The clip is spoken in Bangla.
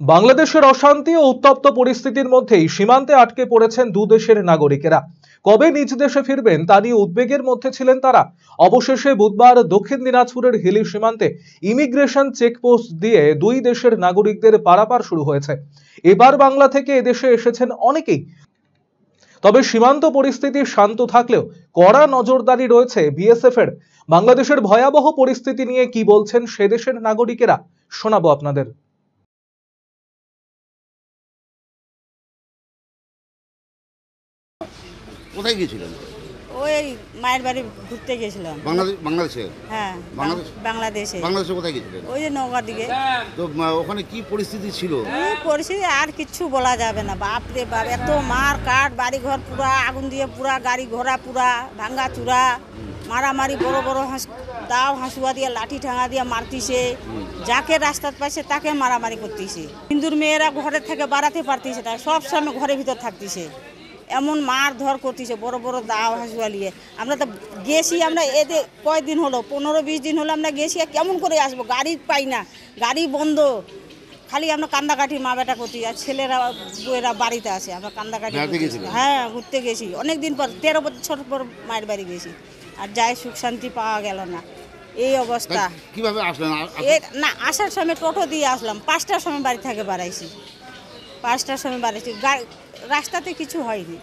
বাংলাদেশের অশান্তি ও উত্তপ্ত পরিস্থিতির মধ্যেই সীমান্তে আটকে পড়েছেন দু দেশের নাগরিকেরা। কবে নিজ দেশে ফিরবেন তা নিয়ে উদ্বেগের মধ্যে ছিলেন তারা। অবশেষে বুধবার দক্ষিণ দিনাজপুরের হিলি সীমান্তে ইমিগ্রেশন চেকপোস্ট দিয়ে দুই দেশের নাগরিকদের পারাপার শুরু হয়েছে। এবার বাংলা থেকে এদেশে এসেছেন অনেকেই। তবে সীমান্ত পরিস্থিতি শান্ত থাকলেও কড়া নজরদারি রয়েছে বিএসএফ এর। বাংলাদেশের ভয়াবহ পরিস্থিতি নিয়ে কি বলছেন সে দেশের নাগরিকেরা, শোনাবো আপনাদের। কোথায় গিয়েছিলেন? ওই মায়ের বাড়ি ঘুরতে গেছিলাম। বাংলাদেশে? হ্যাঁ, বাংলাদেশে। বাংলাদেশে কোথায় গিয়েছিলেন? ওই যে নওগাঁর দিকে। তো ওখানে কি পরিস্থিতি ছিল? এই পরিস্থিতি আর কিচ্ছু বলা যাবে না। বাপ রে বাপ, এত মার কাট, বাড়ি ঘর পুরা আগুন দিয়ে পুরা, গাড়ি ঘোড়া পুরা ভাঙ্গা চূড়া, মারামারি, বড় বড় দাও হাঁসুয়া দিয়ে লাঠি ঠাঙা দিয়ে মারতিছে। যাকে রাস্তার পাশে তাকে মারামারি করতেছে। হিন্দুর মেয়েরা ঘরের থেকে বাড়াতে পারতেছে না, সব সময় ঘরের ভিতর থাকতেছে। এমন মার ধর করতেছে, বড় বড় দাও হাঁসুয়া নিয়ে। আমরা তো গেছি, আমরা এদের কয়দিন হলো, 15-20 দিন হলো আমরা গেছি। কেমন করে আসবো, গাড়ি পাই না, গাড়ি বন্ধ। খালি আমরা কান্দাকাঠি মা বেটা করতে, আর ছেলেরা বউয়েরা বাড়িতে আসে। আমরা কান্দাকাঠি, হ্যাঁ ঘুরতে গেছি অনেকদিন পর, 13 বছর পর মায়ের বাড়ি গেছি। আর যাই সুখ শান্তি পাওয়া গেল না, এই অবস্থা। কিভাবে আসলেন? না, আসার সময় টোটো দিয়ে আসলাম। 5টার সময় বাড়ি থেকে বাড়াইছি, 5টার সময় বাড়াইছি। রাস্তাতে কিছু হয়নি।